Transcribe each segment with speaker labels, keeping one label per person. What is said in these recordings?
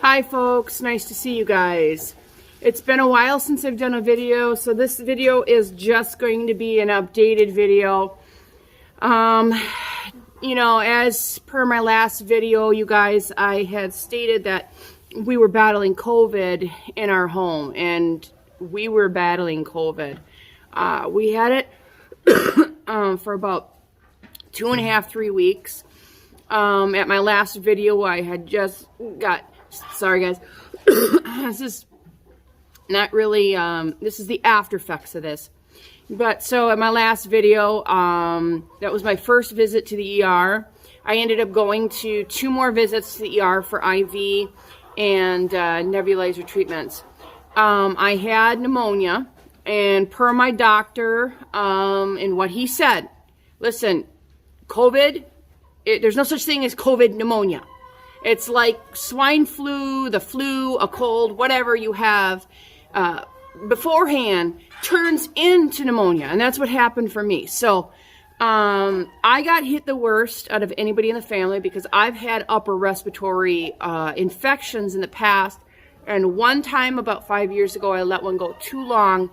Speaker 1: Hi folks, nice to see you guys. It's been a while since I've done a video, so this video is just going to be an updated video. You know, as per my last video, you guys, I had stated that we were battling COVID in our home, and we were battling COVID. We had it for about 2.5, 3 weeks. At my last video, I had just got, sorry guys, this is not really, this is the after effects of this. But so at my last video, that was my first visit to the ER. I ended up going to 2 more visits to the ER for IV and nebulizer treatments. I had pneumonia, and per my doctor and what he said, listen, COVID, there's no such thing as COVID pneumonia. It's like swine flu, the flu, a cold, whatever you have beforehand turns into pneumonia, and that's what happened for me. So I got hit the worst out of anybody in the family because I've had upper respiratory infections in the past, and one time about 5 years ago I let one go too long.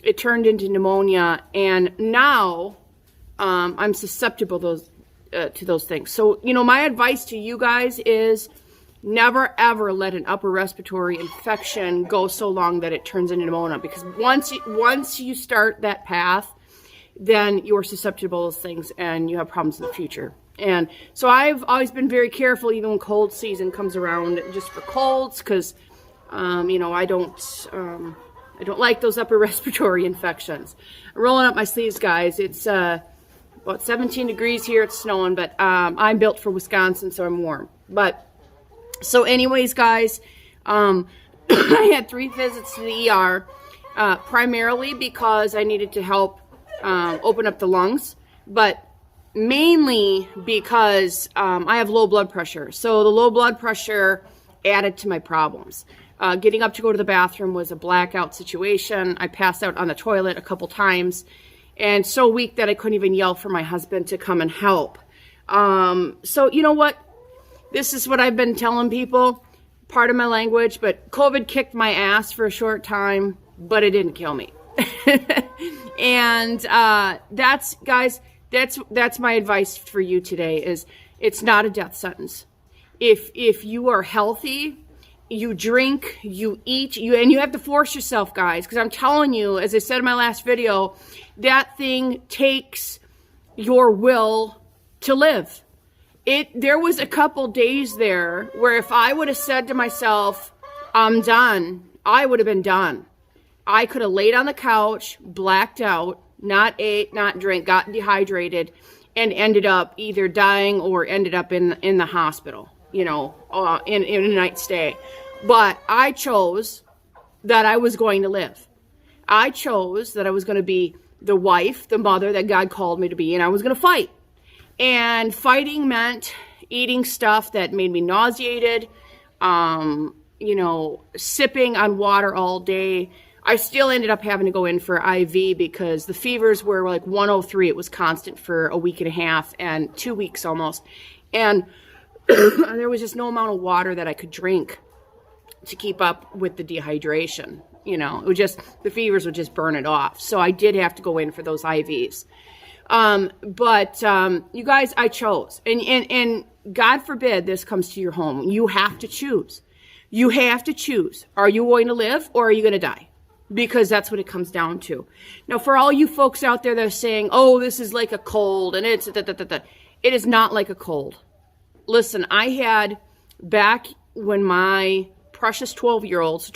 Speaker 1: It turned into pneumonia, and now I'm susceptible to those things. So, you know, my advice to you guys is never ever let an upper respiratory infection go so long that it turns into pneumonia, because once you start that path, then you're susceptible to those things and you have problems in the future. And so I've always been very careful, even when cold season comes around, just for colds, because you know, I don't like those upper respiratory infections. I'm rolling up my sleeves, guys. It's about 17 degrees here. It's snowing, but I'm built for Wisconsin, so I'm warm. But so anyways, guys, I had 3 visits to the ER, primarily because I needed to help open up the lungs, but mainly because I have low blood pressure. So the low blood pressure added to my problems. Getting up to go to the bathroom was a blackout situation. I passed out on the toilet a couple times, and so weak that I couldn't even yell for my husband to come and help. So you know what? This is what I've been telling people, part of my language, but COVID kicked my ass for a short time, but it didn't kill me. And that's, guys, that's my advice for you today, is it's not a death sentence. If you are healthy, you drink, you eat, and you have to force yourself, guys, because I'm telling you, as I said in my last video, that thing takes your will to live. There was a couple days there where if I would have said to myself, I'm done, I would have been done. I could have laid on the couch, blacked out, not ate, not drank, got dehydrated, and ended up either dying or ended up in the hospital, you know, in a night stay. But I chose that I was going to live. I chose that I was going to be the wife, the mother that God called me to be, and I was going to fight. And fighting meant eating stuff that made me nauseated, you know, sipping on water all day. I still ended up having to go in for IV because the fevers were like 103. It was constant for a week and a half and 2 weeks almost. And there was just no amount of water that I could drink to keep up with the dehydration. You know, it would just, the fevers would just burn it off. So I did have to go in for those IVs. But you guys, I chose. And God forbid this comes to your home. You have to choose. You have to choose. Are you going to live or are you going to die? Because that's what it comes down to. Now, for all you folks out there that are saying, oh, this is like a cold, and it's it is not like a cold. Listen, I had, back when my precious 12 years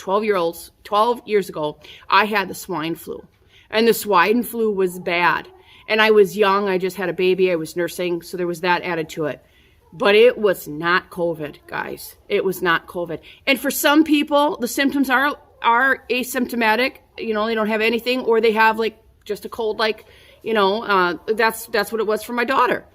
Speaker 1: ago, I had the swine flu. And the swine flu was bad. And I was young. I just had a baby. I was nursing. So there was that added to it. But it was not COVID, guys. It was not COVID. And for some people, the symptoms are asymptomatic. You know, they don't have anything, or they have like just a cold, like, you know, that's what it was for my daughter.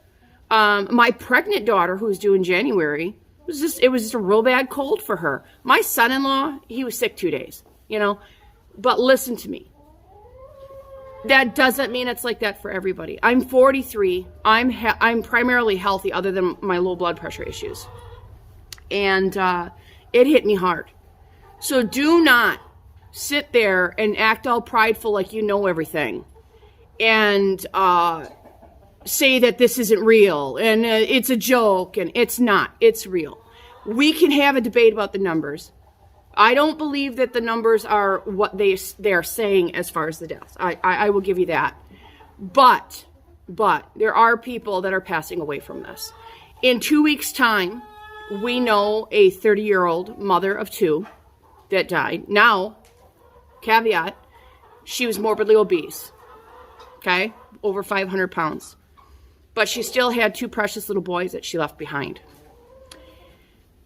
Speaker 1: My pregnant daughter, who's due in January, it was just a real bad cold for her. My son-in-law, he was sick 2 days, you know. But listen to me. That doesn't mean it's like that for everybody. I'm 43. I'm primarily healthy, other than my low blood pressure issues. And It hit me hard. So do not sit there and act all prideful like you know everything and say that this isn't real and it's a joke, and it's not. It's real. We can have a debate about the numbers. I don't believe that the numbers are what they're saying as far as the deaths. I will give you that. But there are people that are passing away from this. In 2 weeks' time, we know a 30-year-old mother of two that died. Now, caveat, she was morbidly obese, okay? Over 500 pounds. But she still had two precious little boys that she left behind.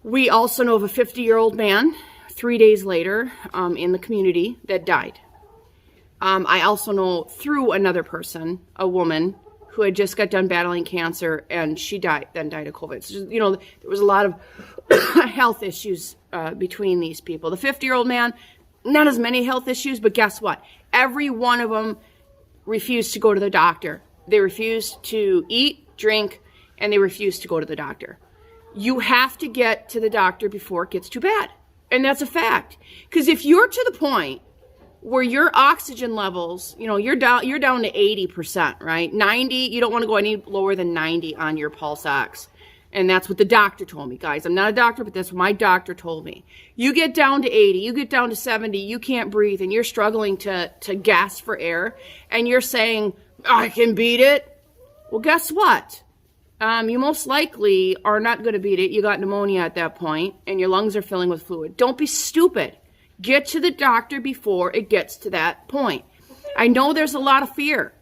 Speaker 1: We also know of a 50-year-old man 3 days later in the community that died. I also know through another person, a woman who had just got done battling cancer, and she died of COVID. So, you know, there was a lot of health issues between these people. The 50-year-old man, not as many health issues, but guess what? Every one of them refused to go to the doctor. They refused to eat, drink, and they refused to go to the doctor. You have to get to the doctor before it gets too bad. And that's a fact. Because if you're to the point where your oxygen levels, you know, you're down to 80%, right? 90, you don't want to go any lower than 90 on your pulse ox. And that's what the doctor told me, guys. I'm not a doctor, but that's what my doctor told me. You get down to 80, you get down to 70, you can't breathe, and you're struggling to gasp for air, and you're saying, I can beat it. Well, guess what? You most likely are not going to beat it. You got pneumonia at that point, and your lungs are filling with fluid. Don't be stupid. Get to the doctor before it gets to that point. I know there's a lot of fear.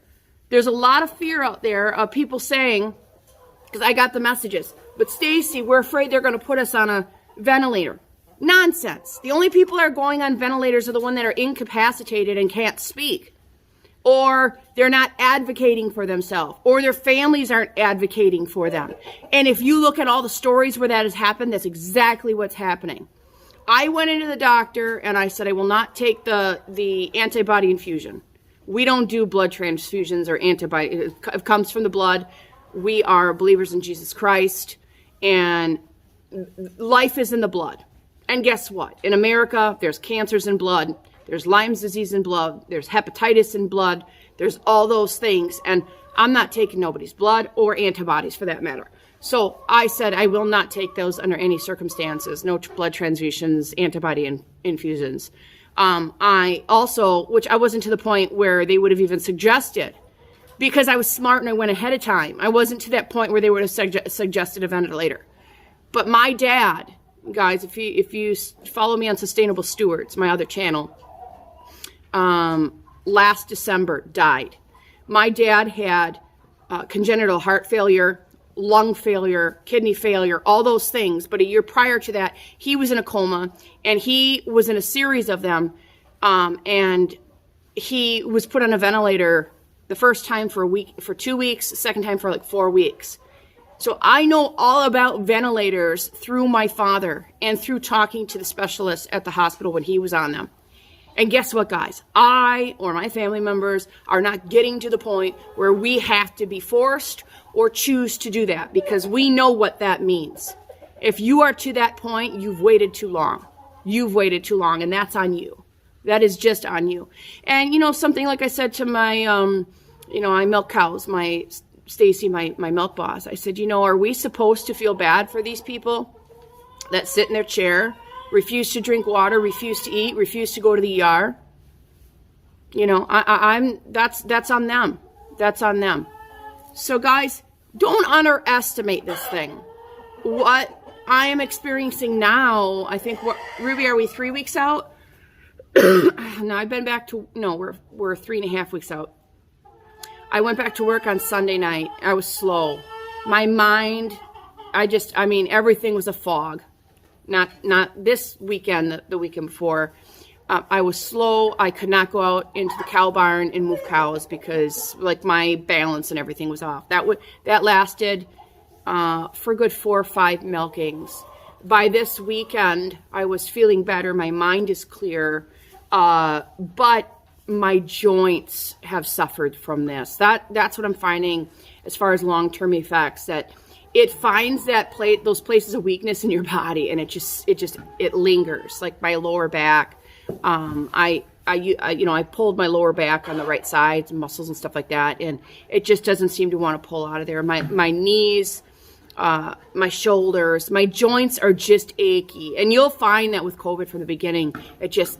Speaker 1: There's a lot of fear out there of people saying, because I got the messages, but Stacy, we're afraid they're going to put us on a ventilator. Nonsense. The only people that are going on ventilators are the ones that are incapacitated and can't speak. Or they're not advocating for themselves, or their families aren't advocating for them. And if you look at all the stories where that has happened, that's exactly what's happening. I went into the doctor and I said, I will not take the antibody infusion. We don't do blood transfusions or antibody. It comes from the blood. We are believers in Jesus Christ, and life is in the blood. And guess what? In America, there's cancers in blood. There's Lyme's disease in blood. There's hepatitis in blood. There's all those things. And I'm not taking nobody's blood or antibodies for that matter. So I said I will not take those under any circumstances. No blood transfusions, antibody infusions. I also, which I wasn't to the point where they would have even suggested, because I was smart and I went ahead of time. I wasn't to that point where they would have suggested a ventilator. But my dad, guys, if you follow me on Sustainable Stewards, my other channel, last December died. My dad had congenital heart failure, lung failure, kidney failure, all those things. But a year prior to that, he was in a coma, and he was in a series of them, and he was put on a ventilator the first time for 2 weeks, the second time for like 4 weeks. So I know all about ventilators through my father and through talking to the specialists at the hospital when he was on them. And guess what, guys? I or my family members are not getting to the point where we have to be forced or choose to do that, because we know what that means. If you are to that point, you've waited too long. You've waited too long, and that's on you. That is just on you. And, you know, something like I said to my, I milk cows, my Stacy, my milk boss. I said, are we supposed to feel bad for these people that sit in their chair, refuse to drink water, refuse to eat, refuse to go to the ER? That's on them. That's on them. So guys, don't underestimate this thing. What I am experiencing now, I think, Ruby, are we 3 weeks out? No, I've been back to, no, we're 3.5 weeks out. I went back to work on Sunday night. I was slow. My mind, everything was a fog. Not this weekend, the weekend before. I was slow. I could not go out into the cow barn and move cows because my balance and everything was off. That lasted for a good 4 or 5 milkings. By this weekend, I was feeling better. My mind is clear, but my joints have suffered from this. That's what I'm finding as far as long-term effects. That it finds those places of weakness in your body, and it lingers. Like my lower back, I pulled my lower back on the right side, muscles and stuff like that, and it just doesn't seem to want to pull out of there. My knees, my shoulders, my joints are just achy, and you'll find that with COVID from the beginning, it just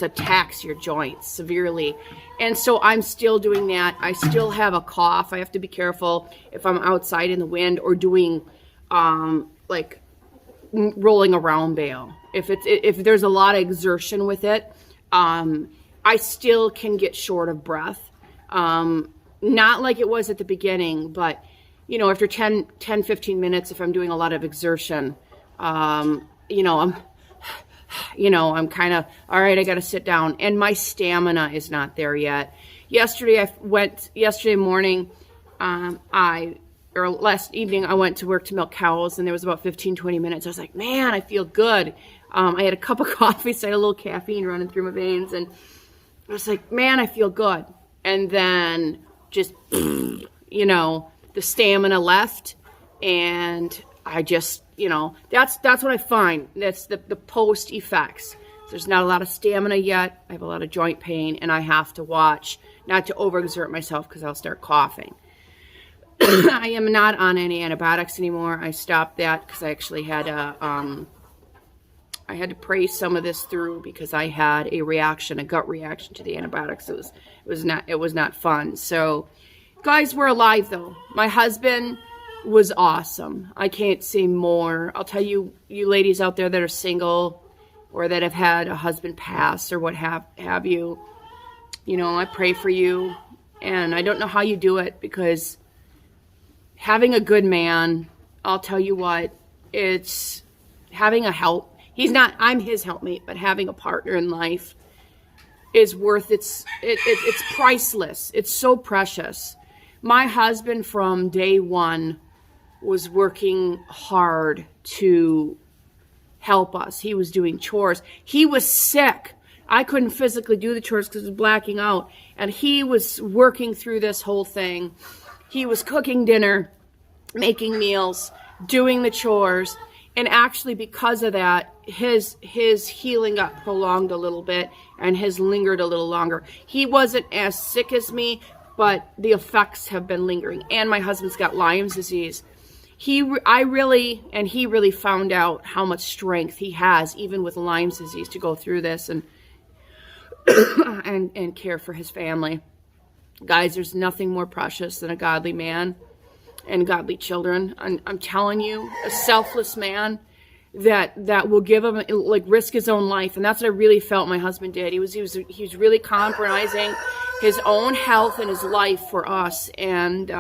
Speaker 1: attacks your joints severely. And so I'm still doing that. I still have a cough. I have to be careful if I'm outside in the wind or doing like rolling around bale. If there's a lot of exertion with it, I still can get short of breath. Not like it was at the beginning, but after 10, 15 minutes, if I'm doing a lot of exertion, I'm kind of, all right, I got to sit down, and my stamina is not there yet. Yesterday morning, last evening, I went to work to milk cows, and there was about 15, 20 minutes. I was like, man, I feel good. I had a cup of coffee, so I had a little caffeine running through my veins, and I was like, man, I feel good. And then just, the stamina left, and I just, that's what I find. That's the post effects. There's not a lot of stamina yet. I have a lot of joint pain, and I have to watch not to overexert myself because I'll start coughing. I am not on any antibiotics anymore. I stopped that because I actually had I had to pray some of this through because I had a gut reaction to the antibiotics. It was not fun. So, guys, we're alive though. My husband was awesome. I can't say more. I'll tell you ladies out there that are single or that have had a husband pass or what have you. I pray for you, and I don't know how you do it because having a good man, I'll tell you what, it's having a help. I'm his helpmate, but having a partner in life is worth it's priceless. It's so precious. My husband from day one was working hard to help us. He was doing chores. He was sick. I couldn't physically do the chores because I was blacking out. And he was working through this whole thing. He was cooking dinner, making meals, doing the chores. And actually, because of that, his healing got prolonged a little bit and has lingered a little longer. He wasn't as sick as me, but the effects have been lingering. And my husband's got Lyme's disease. He really found out how much strength he has, even with Lyme's disease, to go through this and and care for his family. Guys, there's nothing more precious than a godly man and godly children. I'm telling you, a selfless man that will give him, like, risk his own life. And that's what I really felt my husband did. He was really compromising his own health and his life for us. And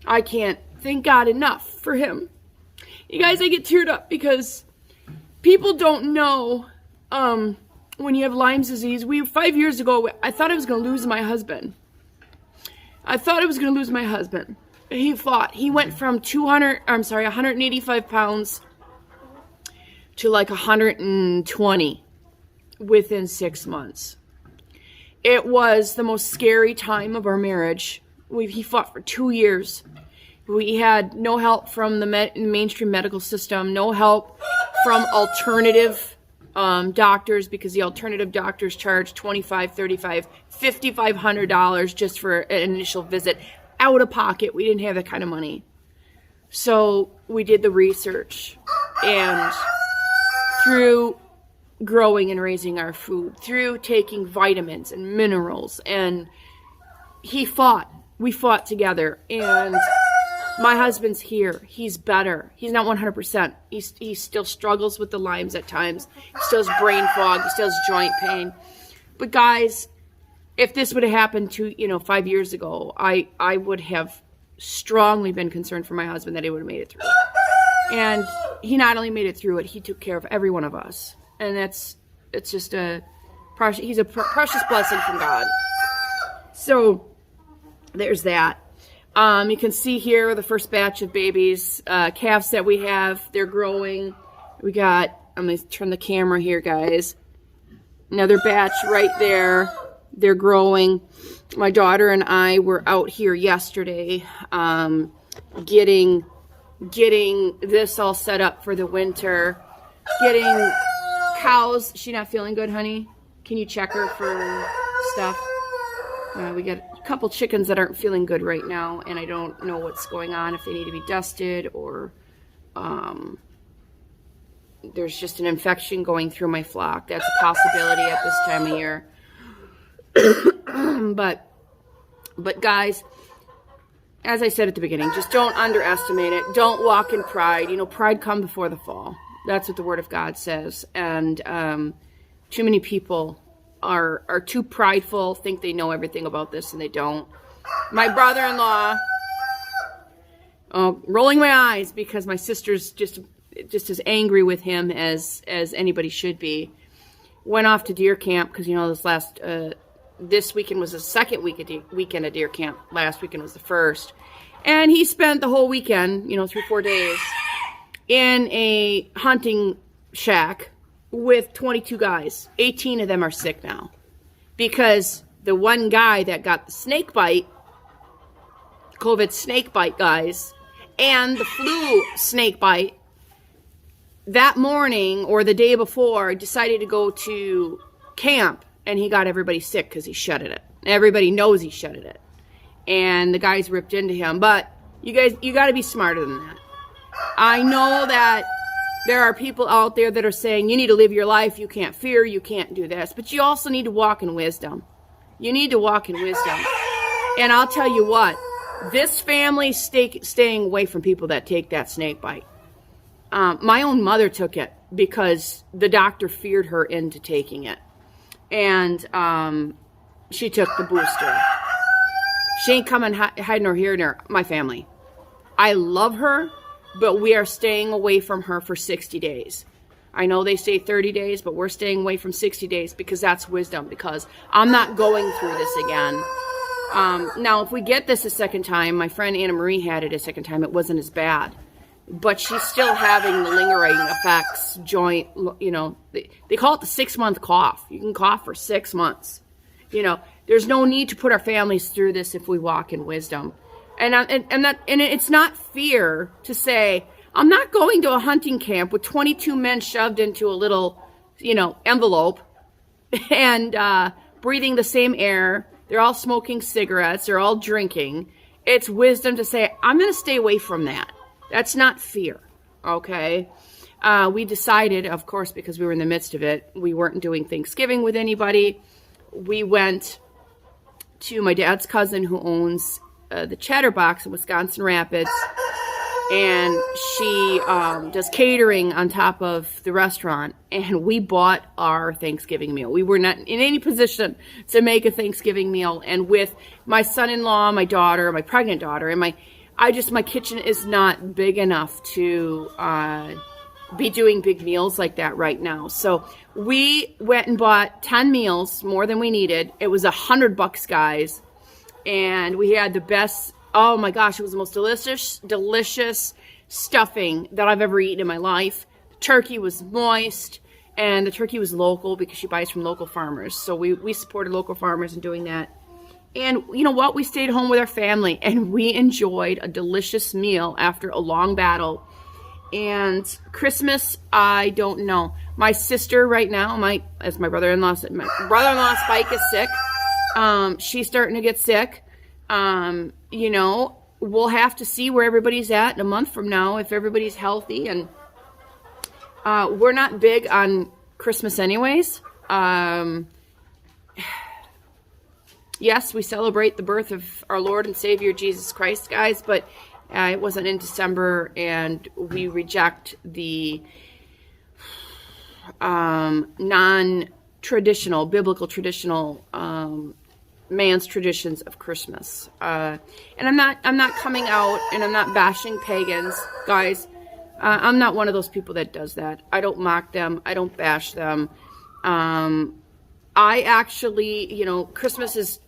Speaker 1: I can't thank God enough for him. You guys, I get teared up because people don't know when you have Lyme's disease. 5 years ago, I thought I was going to lose my husband. He fought. He went from 185 pounds to like 120 within 6 months. It was the most scary time of our marriage. He fought for 2 years. We had no help from the mainstream medical system, no help from alternative doctors, because the alternative doctors charge $2,500, $3,500, $5,500 just for an initial visit. Out of pocket, we didn't have that kind of money. So we did the research, and through growing and raising our food, through taking vitamins and minerals, and we fought together, and my husband's here. He's better. He's not 100%. He still struggles with the Lyme's at times. He still has brain fog. He still has joint pain. But guys, if this would have happened 5 years ago, I would have strongly been concerned for my husband that he would have made it through it. And he not only made it through it, he took care of every one of us. And it's just he's a precious blessing from God. So there's that. You can see here the first batch of babies, calves that we have. They're growing. I'm going to turn the camera here, guys. Another batch right there. They're growing. My daughter and I were out here yesterday getting getting this all set up for the winter, getting cows. She not feeling good, honey? Can you check her for stuff? We got a couple chickens that aren't feeling good right now, and I don't know what's going on, if they need to be dusted or there's just an infection going through my flock. That's a possibility at this time of year. But guys, as I said at the beginning, just don't underestimate it. Don't walk in pride. You know, pride comes before the fall. That's what the Word of God says. And too many people are too prideful, think they know everything about this, and they don't. My brother-in-law, rolling my eyes because my sister's just as angry with him as anybody should be, went off to deer camp because, you know, this weekend was the second weekend of deer camp. Last weekend was the first. And he spent the whole weekend, 3-4 days, in a hunting shack with 22 guys. 18 of them are sick now. Because the one guy that got the snake bite, COVID snake bite, guys, and the flu snake bite, that morning or the day before, decided to go to camp, and he got everybody sick because he shedded it. Everybody knows he shedded it. And the guys ripped into him. But you guys, you got to be smarter than that. I know that there are people out there that are saying, you need to live your life, you can't fear, you can't do this. But you also need to walk in wisdom. You need to walk in wisdom. And I'll tell you what, this family staying away from people that take that snake bite. My own mother took it because the doctor feared her into taking it. And she took the booster. She ain't coming hiding nor here nor my family. I love her, but we are staying away from her for 60 days. I know they say 30 days, but we're staying away from 60 days because that's wisdom, because I'm not going through this again. Now, if we get this a second time, my friend Anna Marie had it a second time, it wasn't as bad. But she's still having the lingering effects, joint, they call it the 6-month cough. You can cough for 6 months. There's no need to put our families through this if we walk in wisdom. And it's not fear to say, I'm not going to a hunting camp with 22 men shoved into a little, envelope and breathing the same air. They're all smoking cigarettes. They're all drinking. It's wisdom to say, I'm going to stay away from that. That's not fear, okay? We decided, of course, because we were in the midst of it, we weren't doing Thanksgiving with anybody. We went to my dad's cousin who owns the Chatterbox in Wisconsin Rapids, and she does catering on top of the restaurant, and we bought our Thanksgiving meal. We were not in any position to make a Thanksgiving meal, and with my son-in-law, my daughter, my pregnant daughter, and my kitchen is not big enough to be doing big meals like that right now. So we went and bought 10 meals, more than we needed. It was $100, guys. And we had the best, oh my gosh, it was the most delicious stuffing that I've ever eaten in my life. The turkey was moist, and the turkey was local because she buys from local farmers. So we supported local farmers in doing that. And you know what? We stayed home with our family, and we enjoyed a delicious meal after a long battle. And Christmas, I don't know. My sister right now, as my brother-in-law said, my brother-in-law Spike is sick. She's starting to get sick. We'll have to see where everybody's at in a month from now, if everybody's healthy. And we're not big on Christmas anyways. Yes, we celebrate the birth of our Lord and Savior, Jesus Christ, guys, but it wasn't in December, and we reject the non-traditional, biblical traditional man's traditions of Christmas. And I'm not coming out, and I'm not bashing pagans, guys. I'm not one of those people that does that. I don't mock them. I don't bash them. I actually, Christmas is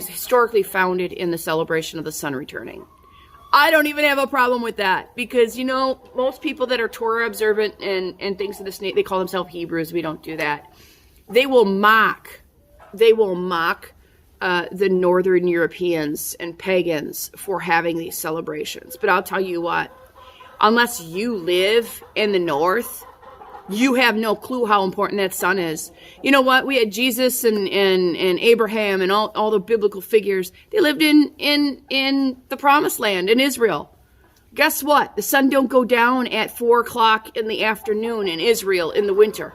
Speaker 1: historically founded in the celebration of the sun returning. I don't even have a problem with that because, most people that are Torah observant and things of this nature, they call themselves Hebrews. We don't do that. They will mock the Northern Europeans and pagans for having these celebrations. But I'll tell you what, unless you live in the north, you have no clue how important that sun is. You know what? We had Jesus and Abraham and all the biblical figures. They lived in the promised land in Israel. Guess what? The sun don't go down at 4 o'clock in the afternoon in Israel in the winter.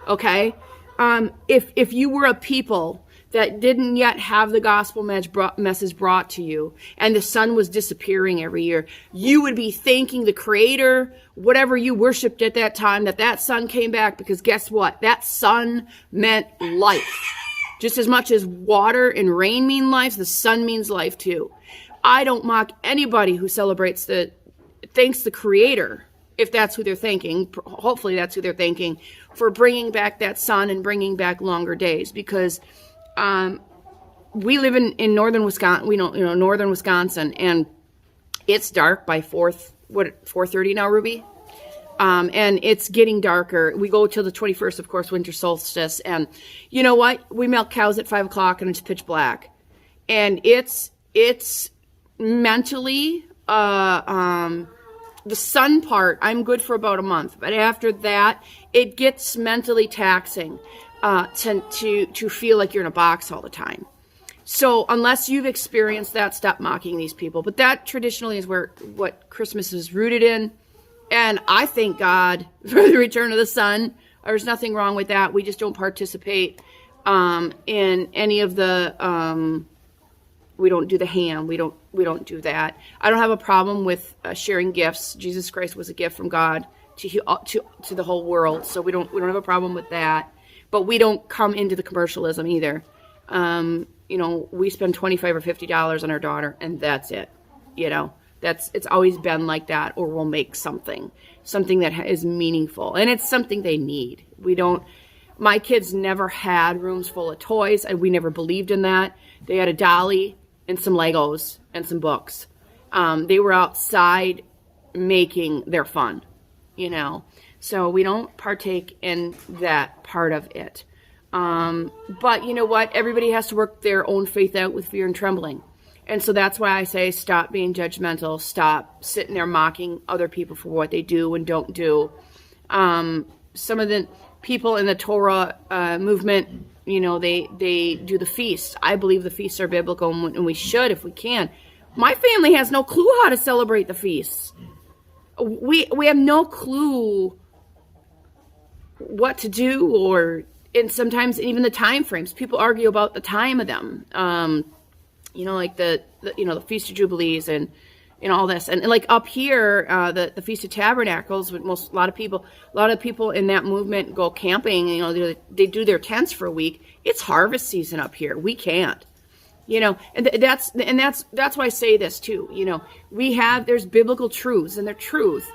Speaker 1: Okay? If you were a people that didn't yet have the gospel message brought to you, and the sun was disappearing every year, you would be thanking the Creator, whatever you worshiped at that time, that sun came back, because guess what? That sun meant life. Just as much as water and rain mean life, the sun means life too. I don't mock anybody who thanks the Creator, if that's who they're thanking. Hopefully that's who they're thanking, for bringing back that sun and bringing back longer days, because we live in northern Wisconsin. We know, northern Wisconsin, and it's dark by 4:30 now, Ruby. And it's getting darker. We go till the 21st, of course, winter solstice. And you know what? We milk cows at 5 o'clock and it's pitch black. And it's mentally, the sun part, I'm good for about a month. But after that, it gets mentally taxing. To feel like you're in a box all the time. So unless you've experienced that, stop mocking these people. But that traditionally is what Christmas is rooted in. And I thank God for the return of the sun. There's nothing wrong with that. We just don't participate in any of the, we don't do the ham. We don't do that. I don't have a problem with sharing gifts. Jesus Christ was a gift from God to the whole world. So we don't have a problem with that. But we don't come into the commercialism either. We spend $25 or $50 on our daughter, and that's it. It's always been like that. Or we'll make something that is meaningful, and it's something they need. My kids never had rooms full of toys, and we never believed in that. They had a dolly and some Legos and some books. They were outside making their fun, So we don't partake in that part of it. But you know what? Everybody has to work their own faith out with fear and trembling. And so that's why I say stop being judgmental. Stop sitting there mocking other people for what they do and don't do. Some of the people in the Torah movement, they do the feasts. I believe the feasts are biblical, and we should if we can. My family has no clue how to celebrate the feasts. We have no clue what to do, and sometimes even the time frames. People argue about the time of them. Like the Feast of Jubilees and all this, and like up here, the Feast of Tabernacles. A lot of people in that movement go camping. They do their tents for a week. It's harvest season up here. We can't. And that's why I say this too. There's biblical truths, and they're truth.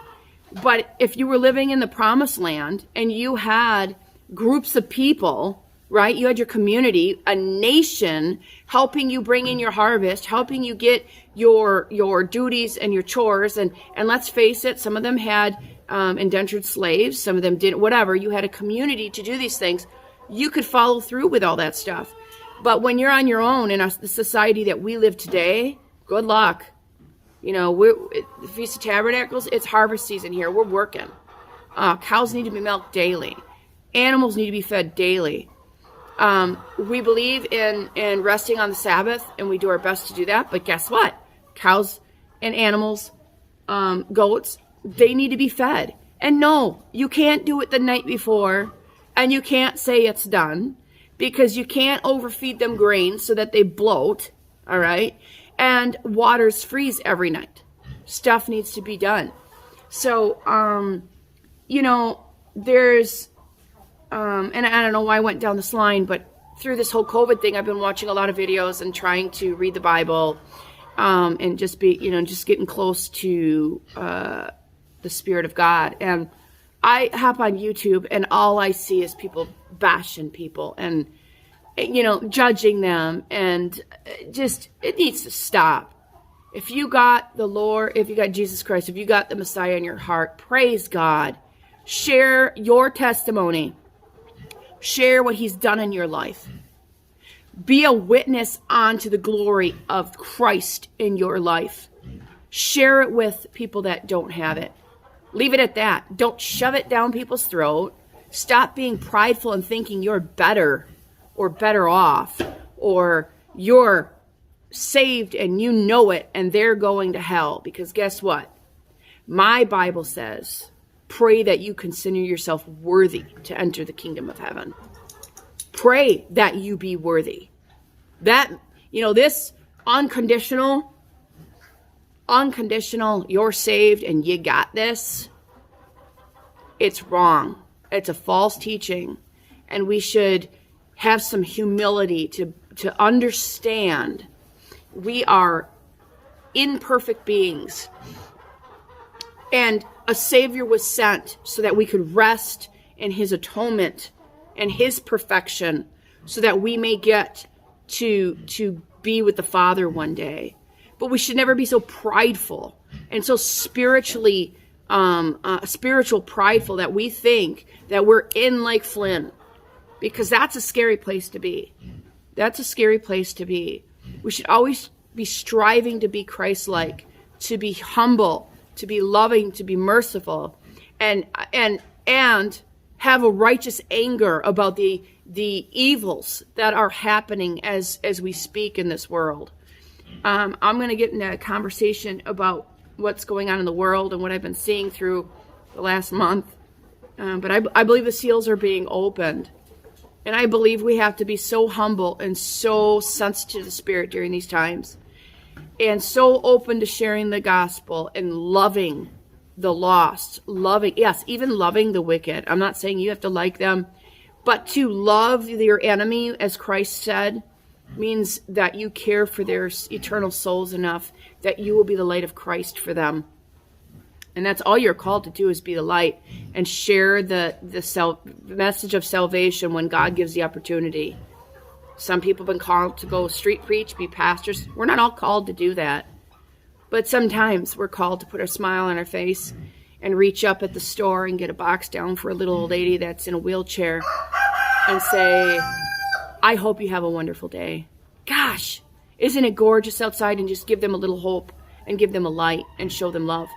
Speaker 1: But if you were living in the promised land and you had groups of people, right? You had your community, a nation helping you bring in your harvest, helping you get your duties and your chores. And let's face it, some of them had indentured slaves. Some of them didn't, whatever. You had a community to do these things. You could follow through with all that stuff. But when you're on your own in the society that we live today, good luck. The Feast of Tabernacles, it's harvest season here. We're working. Cows need to be milked daily. Animals need to be fed daily. We believe in resting on the Sabbath, and we do our best to do that. But guess what? Cows and animals, goats, they need to be fed. And no, you can't do it the night before, and you can't say it's done, because you can't overfeed them grain so that they bloat, all right? And waters freeze every night. Stuff needs to be done. So, there's, and I don't know why I went down this line, but through this whole COVID thing, I've been watching a lot of videos and trying to read the Bible, and just just getting close to the Spirit of God. And I hop on YouTube, and all I see is people bashing people and, judging them, and it needs to stop. If you got the Lord, if you got Jesus Christ, if you got the Messiah in your heart, praise God. Share your testimony. Share what He's done in your life. Be a witness onto the glory of Christ in your life. Share it with people that don't have it. Leave it at that. Don't shove it down people's throat. Stop being prideful and thinking you're better or better off, or you're saved and you know it and they're going to hell. Because guess what? My Bible says, pray that you consider yourself worthy to enter the kingdom of heaven. Pray that you be worthy. That, this unconditional, you're saved and you got this. It's wrong. It's a false teaching. And we should have some humility to understand we are imperfect beings. And a Savior was sent so that we could rest in his atonement and his perfection, so that we may get to be with the Father one day. But we should never be so prideful and so spiritual prideful that we think that we're in like Flynn, because that's a scary place to be. That's a scary place to be. We should always be striving to be Christ-like, to be humble, to be loving, to be merciful, and have a righteous anger about the evils that are happening as we speak in this world. I'm going to get into a conversation about what's going on in the world and what I've been seeing through the last month. But I believe the seals are being opened. And I believe we have to be so humble and so sensitive to the Spirit during these times. And so open to sharing the gospel and loving the lost. Even loving the wicked. I'm not saying you have to like them. But to love your enemy, as Christ said, means that you care for their eternal souls enough that you will be the light of Christ for them. And that's all you're called to do, is be the light and share the message of salvation when God gives the opportunity. Some people have been called to go street preach, be pastors. We're not all called to do that. But sometimes we're called to put a smile on our face and reach up at the store and get a box down for a little old lady that's in a wheelchair and say, I hope you have a wonderful day. Gosh, isn't it gorgeous outside? And just give them a little hope and give them a light and show them love.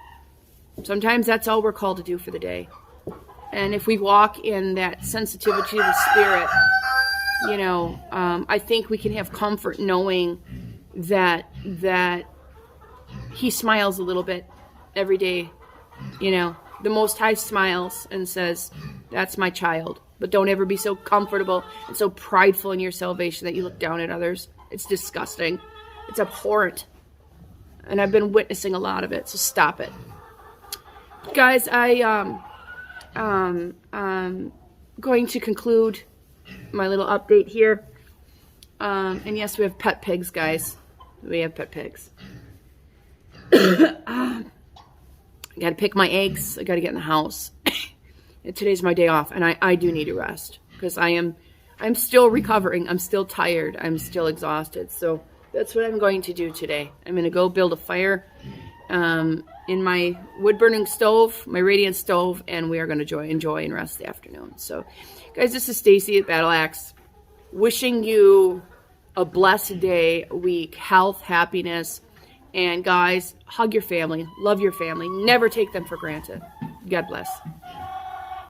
Speaker 1: Sometimes that's all we're called to do for the day. And if we walk in that sensitivity to the Spirit, I think we can have comfort knowing that he smiles a little bit every day. The Most High smiles and says, that's my child. But don't ever be so comfortable and so prideful in your salvation that you look down at others. It's disgusting. It's abhorrent. And I've been witnessing a lot of it, so stop it. Guys, I going to conclude my little update here. And yes, we have pet pigs, guys. We have pet pigs. I got to pick my eggs. I got to get in the house. And today's my day off, and I do need to rest because I'm still recovering. I'm still tired. I'm still exhausted. So that's what I'm going to do today. I'm going to go build a fire in my wood-burning stove, my radiant stove, and we are going to enjoy and rest the afternoon. So, guys, this is Stacy at Battle Axe, wishing you a blessed day, week, health, happiness, and guys, hug your family, love your family, never take them for granted. God bless.